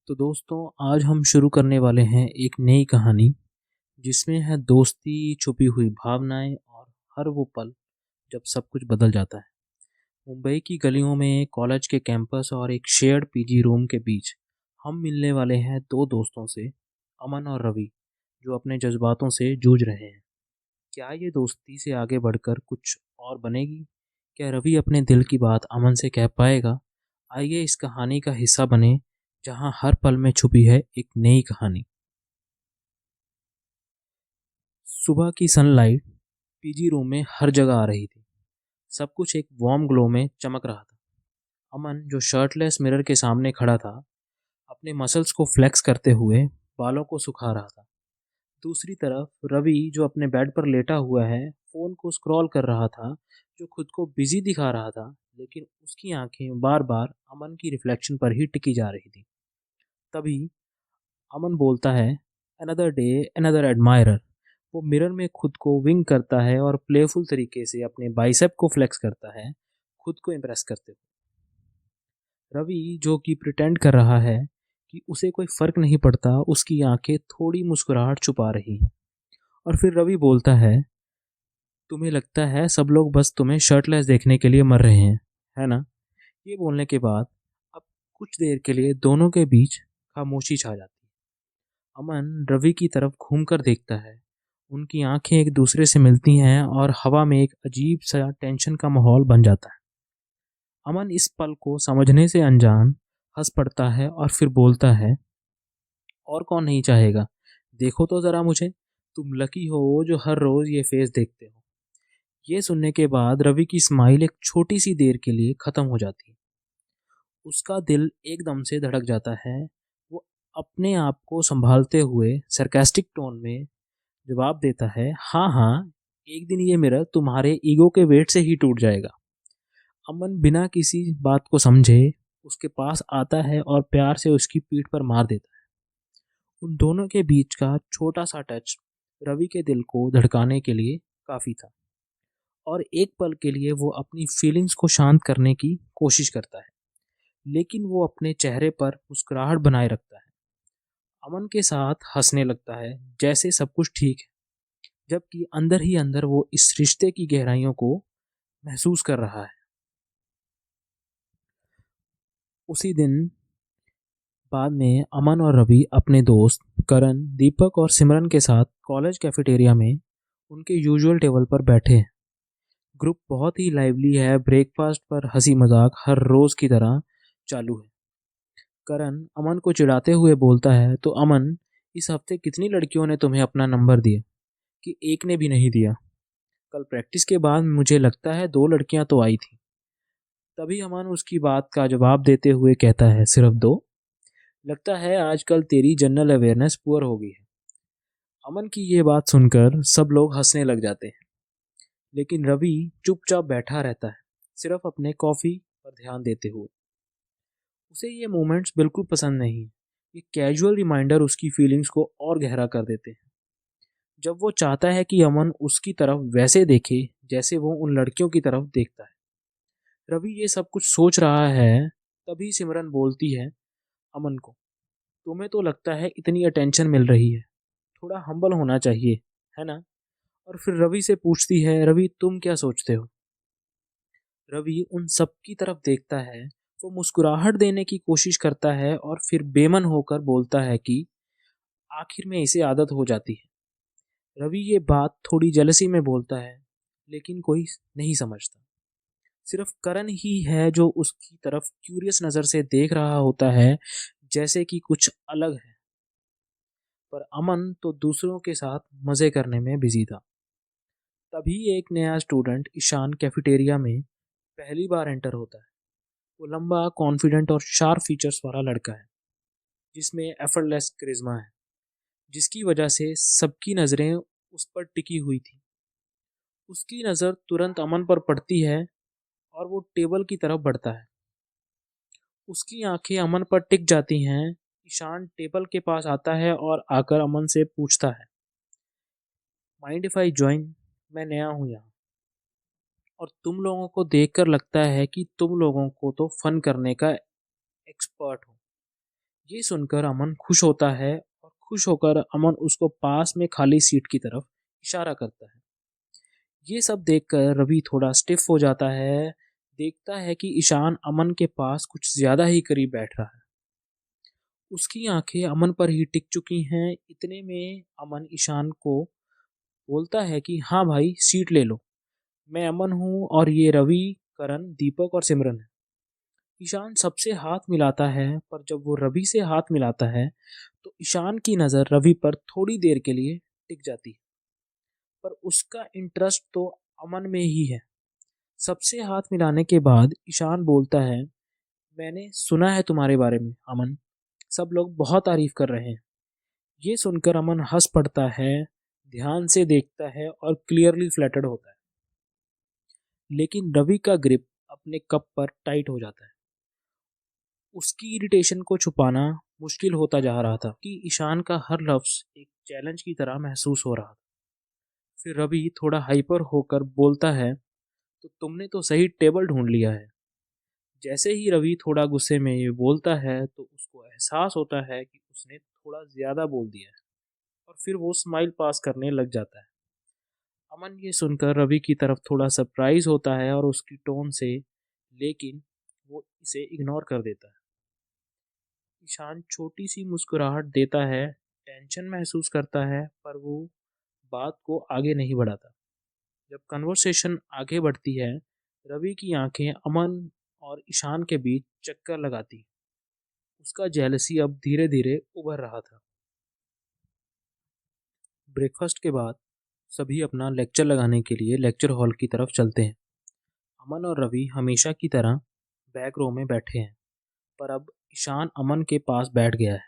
तो दोस्तों आज हम शुरू करने वाले हैं एक नई कहानी जिसमें है दोस्ती, छुपी हुई भावनाएं और हर वो पल जब सब कुछ बदल जाता है। मुंबई की गलियों में कॉलेज के कैंपस और एक शेयर्ड पीजी रूम के बीच हम मिलने वाले हैं दो दोस्तों से, अमन और रवि, जो अपने जज्बातों से जूझ रहे हैं। क्या ये दोस्ती से आगे बढ़कर कुछ और बनेगी? क्या रवि अपने दिल की बात अमन से कह पाएगा? आइए इस कहानी का हिस्सा बने जहां हर पल में छुपी है एक नई कहानी। सुबह की सनलाइट पीजी रूम में हर जगह आ रही थी। सब कुछ एक वार्म ग्लो में चमक रहा था। अमन, जो शर्टलेस मिरर के सामने खड़ा था, अपने मसल्स को फ्लेक्स करते हुए बालों को सुखा रहा था। दूसरी तरफ रवि, जो अपने बेड पर लेटा हुआ है, फोन को स्क्रॉल कर रहा था, जो खुद को बिजी दिखा रहा था, लेकिन उसकी आंखें बार बार अमन की रिफ्लेक्शन पर ही टिकी जा रही थी। तभी अमन बोलता है, अनदर डे, अनदर एडमायरर। वो मिरर में खुद को विंग करता है और प्लेफुल तरीके से अपने बाइसेप को फ्लेक्स करता है, खुद को इम्प्रेस करते हुए। रवि, जो कि प्रिटेंड कर रहा है कि उसे कोई फर्क नहीं पड़ता, उसकी आंखें थोड़ी मुस्कुराहट छुपा रही हैं। और फिर रवि बोलता है, तुम्हें लगता है सब लोग बस तुम्हें शर्टलेस देखने के लिए मर रहे हैं, है ना? ये बोलने के बाद अब कुछ देर के लिए दोनों के बीच खामोशी छा जाती है। अमन रवि की तरफ घूमकर देखता है। उनकी आंखें एक दूसरे से मिलती हैं और हवा में एक अजीब सा टेंशन का माहौल बन जाता है। अमन इस पल को समझने से अनजान हंस पड़ता है और फिर बोलता है, और कौन नहीं चाहेगा? देखो तो ज़रा मुझे, तुम लकी हो जो हर रोज़ ये फेस देखते हो। ये सुनने के बाद रवि की स्माइल एक छोटी सी देर के लिए ख़त्म हो जाती है। उसका दिल एकदम से धड़क जाता है। वो अपने आप को संभालते हुए सरकास्टिक टोन में जवाब देता है, हाँ हाँ, एक दिन ये मिरर तुम्हारे ईगो के वेट से ही टूट जाएगा। अमन बिना किसी बात को समझे उसके पास आता है और प्यार से उसकी पीठ पर मार देता है। उन दोनों के बीच का छोटा सा टच रवि के दिल को धड़काने के लिए काफ़ी था, और एक पल के लिए वो अपनी फीलिंग्स को शांत करने की कोशिश करता है, लेकिन वो अपने चेहरे पर मुस्कुराहट बनाए रखता है। अमन के साथ हंसने लगता है जैसे सब कुछ ठीक है, जबकि अंदर ही अंदर वो इस रिश्ते की गहराइयों को महसूस कर रहा है। उसी दिन बाद में अमन और रवि अपने दोस्त करण, दीपक और सिमरन के साथ कॉलेज कैफेटेरिया में उनके यूजुअल टेबल पर बैठे हैं। ग्रुप बहुत ही लाइवली है। ब्रेकफास्ट पर हंसी मजाक हर रोज की तरह चालू है। करण अमन को चिढ़ाते हुए बोलता है, तो अमन, इस हफ्ते कितनी लड़कियों ने तुम्हें अपना नंबर दिया कि एक ने भी नहीं दिया? कल प्रैक्टिस के बाद मुझे लगता है दो लड़कियां तो आई थी। तभी अमन उसकी बात का जवाब देते हुए कहता है, सिर्फ दो? लगता है आजकल तेरी जनरल अवेयरनेस पुअर हो गई है। अमन की ये बात सुनकर सब लोग हंसने लग जाते हैं, लेकिन रवि चुपचाप बैठा रहता है, सिर्फ अपने कॉफी पर ध्यान देते हुए। उसे ये मोमेंट्स बिल्कुल पसंद नहीं। ये कैजुअल रिमाइंडर उसकी फीलिंग्स को और गहरा कर देते हैं। जब वो चाहता है कि अमन उसकी तरफ वैसे देखे जैसे वो उन लड़कियों की तरफ देखता है। रवि ये सब कुछ सोच रहा है, तभी सिमरन बोलती है अमन को, तुम्हें तो लगता है इतनी अटेंशन मिल रही है, थोड़ा हम्बल होना चाहिए, है ना? और फिर रवि से पूछती है, रवि तुम क्या सोचते हो? रवि उन सब की तरफ देखता है। वो मुस्कुराहट देने की कोशिश करता है और फिर बेमन होकर बोलता है कि आखिर में इसे आदत हो जाती है। रवि ये बात थोड़ी जेलसी में बोलता है, लेकिन कोई नहीं समझता। सिर्फ करण ही है जो उसकी तरफ क्यूरियस नज़र से देख रहा होता है, जैसे कि कुछ अलग है। पर अमन तो दूसरों के साथ मज़े करने में बिजी था। तभी एक नया स्टूडेंट ईशान कैफेटेरिया में पहली बार एंटर होता है। वो लंबा, कॉन्फिडेंट और शार्प फीचर्स वाला लड़का है, जिसमें एफर्टलेस करिश्मा है, जिसकी वजह से सबकी नज़रें उस पर टिकी हुई थी। उसकी नज़र तुरंत अमन पर पड़ती है और वो टेबल की तरफ बढ़ता है। उसकी आंखें अमन पर टिक जाती हैं। ईशान टेबल के पास आता है और आकर अमन से पूछता है, माइंड इफ आई ज्वाइन? मैं नया हूँ यहाँ, और तुम लोगों को देखकर लगता है कि तुम लोगों को तो फन करने का एक्सपर्ट हो। ये सुनकर अमन खुश होता है और खुश होकर अमन उसको पास में खाली सीट की तरफ इशारा करता है। ये सब देखकर रवि थोड़ा स्टिफ हो जाता है। देखता है कि ईशान अमन के पास कुछ ज्यादा ही करीब बैठ रहा है। उसकी आंखें अमन पर ही टिक चुकी हैं। इतने में अमन ईशान को बोलता है कि हाँ भाई, सीट ले लो। मैं अमन हूँ और ये रवि, करण, दीपक और सिमरन है। ईशान सबसे हाथ मिलाता है, पर जब वो रवि से हाथ मिलाता है तो ईशान की नज़र रवि पर थोड़ी देर के लिए टिक जाती है। पर उसका इंटरेस्ट तो अमन में ही है। सबसे हाथ मिलाने के बाद ईशान बोलता है, मैंने सुना है तुम्हारे बारे में अमन, सब लोग बहुत तारीफ कर रहे हैं। ये सुनकर अमन हंस पड़ता है, ध्यान से देखता है और क्लियरली फ्लैटर्ड होता है। लेकिन रवि का ग्रिप अपने कप पर टाइट हो जाता है। उसकी इरिटेशन को छुपाना मुश्किल होता जा रहा था कि ईशान का हर लफ्ज एक चैलेंज की तरह महसूस हो रहा था। फिर रवि थोड़ा हाइपर होकर बोलता है, तो तुमने तो सही टेबल ढूंढ लिया है। जैसे ही रवि थोड़ा गुस्से में ये बोलता है तो उसको एहसास होता है कि उसने थोड़ा ज्यादा बोल दिया है, और फिर वो स्माइल पास करने लग जाता है। अमन ये सुनकर रवि की तरफ थोड़ा सरप्राइज होता है और उसकी टोन से, लेकिन वो इसे इग्नोर कर देता है। ईशान छोटी सी मुस्कुराहट देता है, टेंशन महसूस करता है, पर वो बात को आगे नहीं बढ़ाता। जब कन्वर्सेशन आगे बढ़ती है, रवि की आंखें अमन और ईशान के बीच चक्कर लगाती। उसका जेलसी अब धीरे धीरे उभर रहा था। ब्रेकफास्ट के बाद सभी अपना लेक्चर लगाने के लिए लेक्चर हॉल की तरफ चलते हैं। अमन और रवि हमेशा की तरह बैक रो में बैठे हैं, पर अब ईशान अमन के पास बैठ गया है।